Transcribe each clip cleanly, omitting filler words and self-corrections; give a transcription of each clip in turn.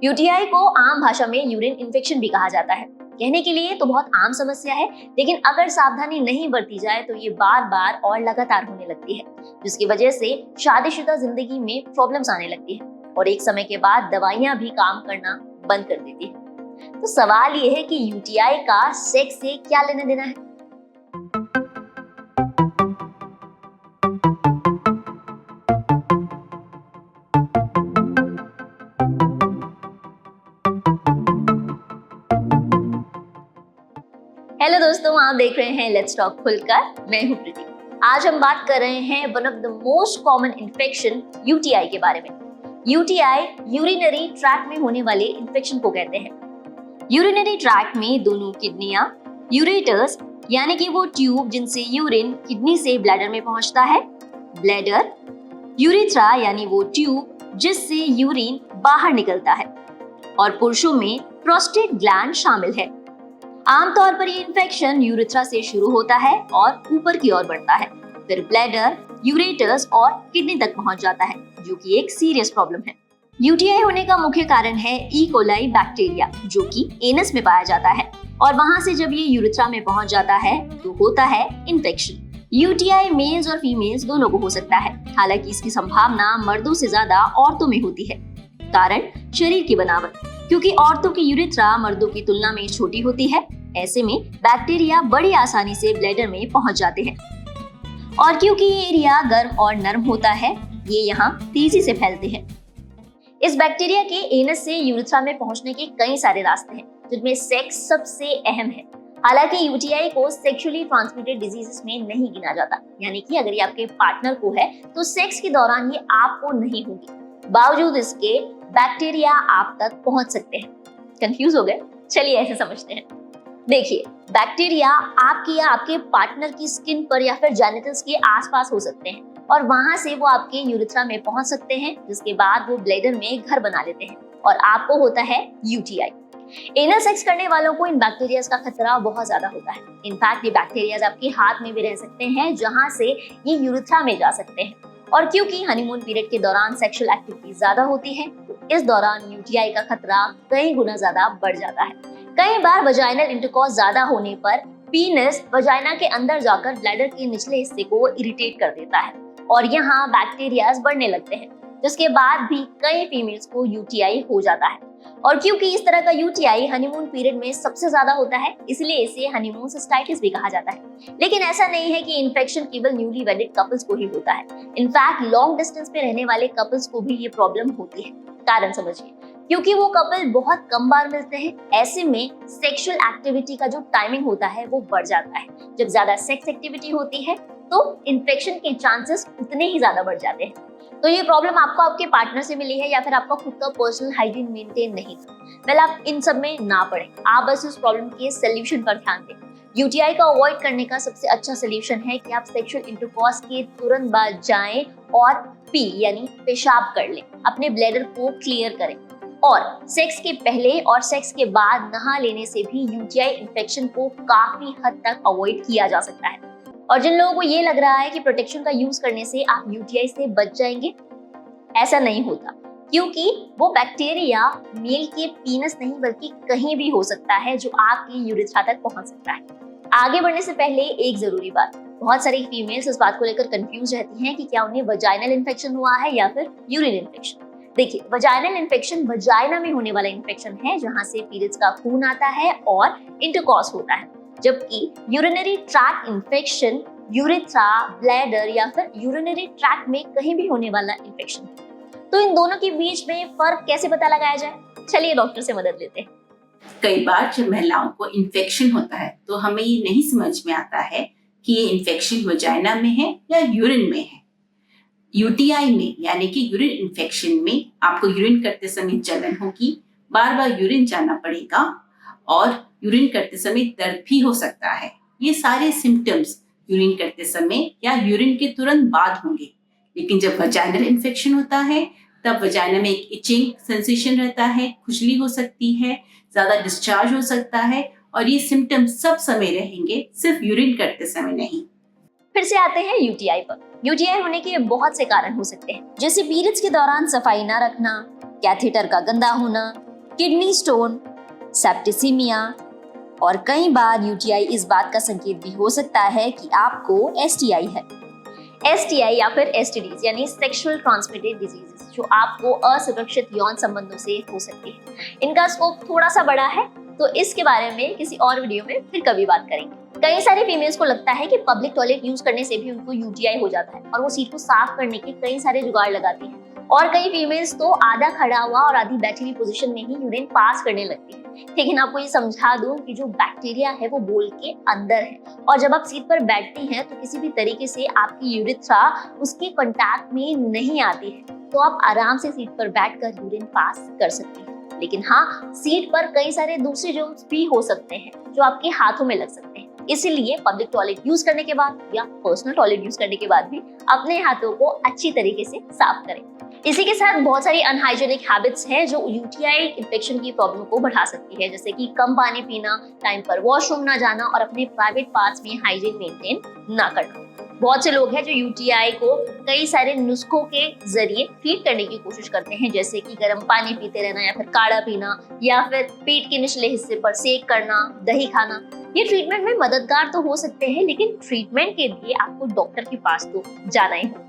UTI को आम भाषा में यूरिन इन्फेक्शन भी कहा जाता है। कहने के लिए तो बहुत आम समस्या है, लेकिन अगर सावधानी नहीं बरती जाए तो ये बार बार और लगातार होने लगती है, जिसकी वजह से शादीशुदा जिंदगी में प्रॉब्लम्स आने लगती है और एक समय के बाद दवाइयां भी काम करना बंद कर देती है। तो सवाल ये है कि यूटीआई का सेक्स से क्या लेना देना है? हेलो दोस्तों, आप देख रहे हैं लेट्स टॉक खुलकर। मैं हूं प्रीति। आज हम बात कर रहे हैं one of the most common infection UTI के बारे में। यूटीआई यूरिनरी ट्रैक्ट में होने वाले इन्फेक्शन को कहते हैं। यूरिनरी ट्रैक्ट में दोनों किडनियां, यूरेटर्स यानी कि वो ट्यूब जिनसे यूरिन किडनी से ब्लैडर में पहुंचता है, ब्लैडर, यूरेथ्रा यानी वो ट्यूब जिससे यूरिन बाहर निकलता है, और पुरुषों में प्रोस्टेट ग्लैंड शामिल है। आमतौर पर ये इन्फेक्शन यूरेथ्रा से शुरू होता है और ऊपर की ओर बढ़ता है, फिर ब्लैडर, यूरेटर्स और किडनी तक पहुंच जाता है, जो कि एक सीरियस प्रॉब्लम है। यूटीआई होने का मुख्य कारण है ई कोलाई बैक्टीरिया, जो कि एनस में पाया जाता है, और वहां से जब ये यूरेथ्रा में पहुंच जाता है तो होता है इन्फेक्शन। यूटीआई मेल्स और फीमेल्स दोनों को हो सकता है, हालांकि इसकी संभावना मर्दों से ज्यादा औरतों में होती है। कारण शरीर की बनावट, क्योंकि औरतों की यूरेथ्रा मर्दों की तुलना में छोटी होती है, ऐसे में बैक्टीरिया बड़ी आसानी से ब्लैडर में पहुंच जाते हैं, और क्योंकि ये एरिया गर्म और नरम होता है, ये यहाँ तेजी से फैलते हैं। इस बैक्टीरिया के एनस से यूरेथ्रा में पहुंचने के कई सारे रास्ते हैं, जिनमें सेक्स सबसे अहम है। हालांकि यूटीआई को सेक्सुअली ट्रांसमिटेड डिजीजेस में नहीं गिना जाता, यानी कि अगर ये आपके पार्टनर को है तो सेक्स के दौरान ये आपको नहीं होगी। बावजूद इसके बैक्टीरिया आप तक पहुंच सकते हैं। कंफ्यूज हो गए? चलिए ऐसे समझते हैं। देखिए, बैक्टीरिया आपकी या आपके पार्टनर की स्किन पर या फिर जेनिटल्स के आसपास हो सकते हैं, और वहां से वो आपके यूरेथ्रा में पहुंच सकते हैं, जिसके बाद वो ब्लैडर में घर बना लेते हैं और आपको होता है यूटीआई। एनल सेक्स करने वालों को इन बैक्टीरिया का खतरा बहुत ज्यादा होता है। इनफैक्ट ये बैक्टीरिया आपके हाथ में भी रह सकते हैं, जहां से ये यूरेथ्रा में जा सकते हैं। और क्योंकि हनीमून पीरियड के दौरान सेक्सुअल एक्टिविटी ज्यादा होती है, तो इस दौरान यूटीआई का खतरा कई गुना ज्यादा बढ़ जाता है। कई बार वजाइनल इंटरकॉर्स ज्यादा होने पर पीनस वजाइना के अंदर जाकर ब्लैडर के निचले हिस्से को इरिटेट कर देता है और यहाँ बैक्टीरियाज बढ़ने लगते हैं, जिसके बाद भी कई फीमेल्स को यूटीआई हो जाता है। और क्योंकि इस तरह का यूटीआई हनीमून पीरियड में सबसे ज्यादा होता है, इसलिए इसे हनीमून सिस्टाइटिस भी कहा जाता है। लेकिन ऐसा नहीं है कि इन्फेक्शन केवल न्यूली वेडेड कपल्स को ही होता है। इनफैक्ट लॉन्ग डिस्टेंस पे रहने वाले कपल्स को भी ये प्रॉब्लम होती है। कारण समझिए, क्योंकि वो कपल बहुत कम बार मिलते हैं, ऐसे में सेक्सुअल एक्टिविटी का जो टाइमिंग होता है वो बढ़ जाता है। जब ज्यादा सेक्स एक्टिविटी होती है तो इन्फेक्शन के चांसेस उतने ही ज्यादा बढ़ जाते हैं। तो ये प्रॉब्लम आपको आपके पार्टनर से मिली है या फिर आपका खुद का पर्सनल हाइजीन मेंटेन नहीं था, वेल आप इन सब में ना पड़े। आप बस इस प्रॉब्लम के सोल्यूशन पर ध्यान दें। यूटीआई को अवॉइड करने का सबसे अच्छा सोल्यूशन है कि आप सेक्सुअल इंटरकॉर्स के तुरंत बाद जाएं और पी यानी पेशाब कर लें, अपने ब्लैडर को क्लियर करें। और सेक्स के पहले और सेक्स के बाद नहा लेने से भी यूटीआई इन्फेक्शन को काफी हद तक अवॉइड किया जा सकता है। और जिन लोगों को ये लग रहा है कि प्रोटेक्शन का यूज करने से आप यूटीआई से बच जाएंगे, ऐसा नहीं होता, क्योंकि वो बैक्टीरिया मेल के पीनस नहीं बल्कि कहीं भी हो सकता है, जो आपके यूरेथ्रा तक पहुंच सकता है। आगे बढ़ने से पहले एक जरूरी बात, बहुत सारी फीमेल्स इस बात को लेकर कंफ्यूज रहती हैं कि क्या उन्हें वजाइनल इन्फेक्शन हुआ है या फिर यूरिन इन्फेक्शन। देखिए, वजाइनल इन्फेक्शन वजाइना में होने वाला इन्फेक्शन है, जहां से पीरियड्स का खून आता है और इंटरकॉर्स होता है, जबकि urinary tract infection urethra, bladder या फिर यूरिनरी ट्रैक्ट में कहीं भी होने वाला इन्फेक्शन। तो इन दोनों के बीच में फर्क कैसे पता लगाया जाए? चलिए डॉक्टर से मदद लेते हैं। कई बार जब महिलाओं को इन्फेक्शन होता है तो हमें ये नहीं समझ में आता है कि ये इन्फेक्शन वजाइना में है या यूरिन में है। यूटीआई में यानी कि यूरिन इन्फेक्शन में आपको यूरिन करते समय जलन होगी, बार बार यूरिन जाना पड़ेगा और यूरिन करते समय दर्द भी हो सकता है। ये सारे सिम्टम्स यूरिन करते समय या यूरिन के तुरंत बाद होंगे। लेकिन जब वजाइनल इन्फेक्शन होता है तब वजाइना में एक इचिंग सेंसेशन रहता है, खुजली हो सकती है, ज्यादा डिस्चार्ज हो सकता है, और ये सिम्टम्स सब समय रहेंगे, सिर्फ यूरिन करते समय नहीं। फिर से आते हैं यूटीआई पर। यूटीआई होने के बहुत से कारण हो सकते हैं, जैसे पीरियड्स के दौरान सफाई ना रखना, कैथेटर का गंदा होना, किडनी स्टोन, सेप्टिसिमिया और कई बार यूटीआई इस बात का संकेत भी हो सकता है कि आपको एसटीआई है। एसटीआई या फिर एसटीडीज यानी सेक्सुअल ट्रांसमिटेड डिजीजेस जो आपको असुरक्षित यौन संबंधों से हो सकती है। इनका स्कोप थोड़ा सा बड़ा है, तो इसके बारे में किसी और वीडियो में फिर कभी बात करेंगे। कई सारे फीमेल्स को लगता है कि पब्लिक टॉयलेट यूज करने से भी उनको यूटीआई हो जाता है और वो सीट को साफ करने के कई सारे जुगाड़ लगाती हैं। और कई फीमेल्स तो आधा खड़ा हुआ और आधी बैठी हुई पोजीशन में ही यूरिन पास करने लगती है। लेकिन आपको ये समझा दूं कि जो बैक्टीरिया है वो बोल के अंदर है, और जब आप सीट पर बैठती हैं तो किसी भी तरीके से आपकी यूरेथ्रा उसके कांटेक्ट में नहीं आती है, तो आप आराम से सीट पर बैठकर यूरिन पास कर सकती हैं। लेकिन हाँ, सीट पर कई सारे दूसरे जर्म्स भी हो सकते हैं जो आपके हाथों में लग सकते हैं। इसीलिए पब्लिक टॉयलेट यूज करने के बाद या पर्सनल टॉयलेट यूज करने के बाद भी अपने हाथों को अच्छी तरीके से साफ करें। इसी के साथ बहुत सारी अनहाइजेनिक हैबिट्स हैं जो यूटीआई इन्फेक्शन की प्रॉब्लम को बढ़ा सकती है, जैसे कि कम पानी पीना, टाइम पर वॉशरूम ना जाना और अपने प्राइवेट पार्ट्स में हाइजीन मेंटेन ना करना। बहुत से लोग हैं जो यूटीआई को कई सारे नुस्खों के जरिए ट्रीट करने की कोशिश करते हैं, जैसे कि गर्म पानी पीते रहना या फिर काढ़ा पीना या फिर पेट के निचले हिस्से पर सेक करना, दही खाना। ये ट्रीटमेंट में मददगार तो हो सकते हैं, लेकिन ट्रीटमेंट के लिए आपको डॉक्टर के पास तो जाना ही होगा।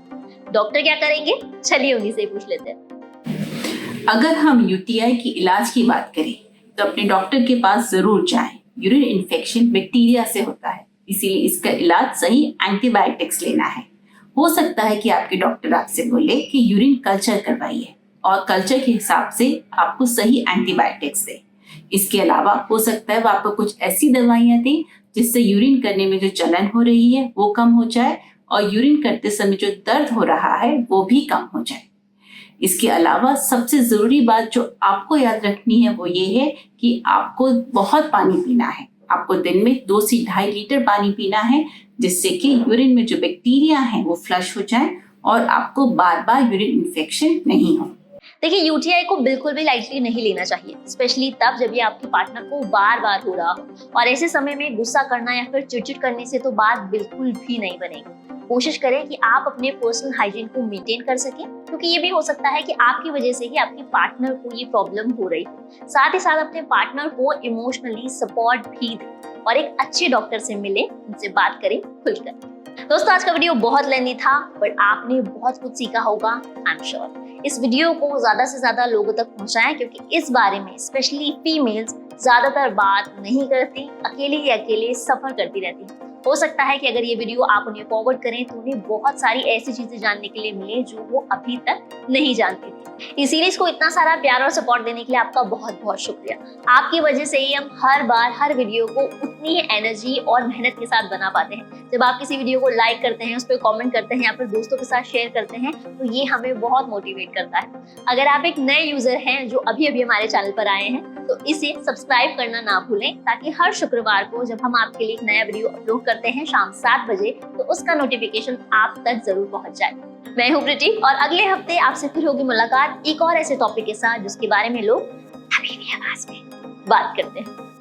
डॉक्टर क्या करेंगे, चलिए उन्हीं से पूछ लेते हैं। अगर हम यूटीआई की इलाज की बात करें तो अपने डॉक्टर के पास जरूर जाएं। यूरिन इन्फेक्शन बैक्टीरिया से होता है, इसीलिए इसका इलाज सही एंटीबायोटिक्स लेना है। हो सकता है कि आपके डॉक्टर आपसे बोले कि यूरिन कल्चर करवाइए और कल्चर के हिसाब से आपको सही एंटीबायोटिक्स दे। इसके अलावा हो सकता है वो आपको कुछ ऐसी दवाइयां दें जिससे यूरिन करने में जो जलन हो रही है वो कम हो जाए और यूरिन करते समय जो दर्द हो रहा है वो भी कम हो जाए। इसके अलावा सबसे जरूरी बात जो आपको याद रखनी है वो ये है कि आपको बहुत पानी पीना है। आपको दिन में 2 से 2.5 लीटर पानी पीना है, जिससे कि यूरिन में जो बैक्टीरिया है वो फ्लश हो जाए और आपको बार बार यूरिन इन्फेक्शन नहीं हो। देखिए, यूटीआई को बिल्कुल भी लाइटली नहीं लेना चाहिए, स्पेशली तब जब ये आपके पार्टनर को बार बार हो रहा हो। और ऐसे समय में गुस्सा करना या फिर चिड़चिड़ करने से तो बात बिल्कुल भी नहीं बनेगी। कोशिश करें कि आप अपने पर्सनल हाइजीन को मेंटेन कर सकें, क्योंकि ये भी हो सकता है कि आपकी वजह से ही आपके पार्टनर को ये प्रॉब्लम हो रही हो। साथ ही साथ अपने पार्टनर को इमोशनली सपोर्ट भी दें और एक अच्छे डॉक्टर से मिलें, उनसे बात करें खुलकर। दोस्तों, आज का वीडियो बहुत लेंथी था, बट आपने बहुत कुछ सीखा होगा, आई एम श्योर। इस वीडियो को ज्यादा से ज्यादा लोगों तक पहुंचाएं, क्योंकि इस बारे में स्पेशली फीमेल्स ज्यादातर बात नहीं करती, अकेले ही अकेले सफर करती रहती हैं। हो सकता है कि अगर ये वीडियो आप उन्हें फॉरवर्ड करें तो उन्हें बहुत सारी ऐसी चीजें जानने के लिए मिले जो वो अभी तक नहीं जानती थी। इस सीरीज को इतना सारा प्यार और सपोर्ट देने के लिए आपका बहुत बहुत शुक्रिया। आपकी वजह से ही हम हर बार हर वीडियो को उतनी ही एनर्जी और मेहनत के साथ बना पाते हैं। जब आप किसी वीडियो को लाइक करते हैं, उस पर कमेंट करते हैं या फिर दोस्तों के साथ शेयर करते हैं, तो ये हमें बहुत मोटिवेट करता है। अगर आप एक नए यूजर हैं जो अभी अभी हमारे चैनल पर आए हैं, तो इसे सब्सक्राइब करना ना भूलें, ताकि हर शुक्रवार को जब हम आपके लिए एक नया वीडियो अपलोड करते हैं शाम 7 बजे, तो उसका नोटिफिकेशन आप तक जरूर पहुंच जाए। मैं हूं प्रीति और अगले हफ्ते आपसे फिर होगी मुलाकात एक और ऐसे टॉपिक के साथ जिसके बारे में लोग अभी भी आवाज में बात करते हैं।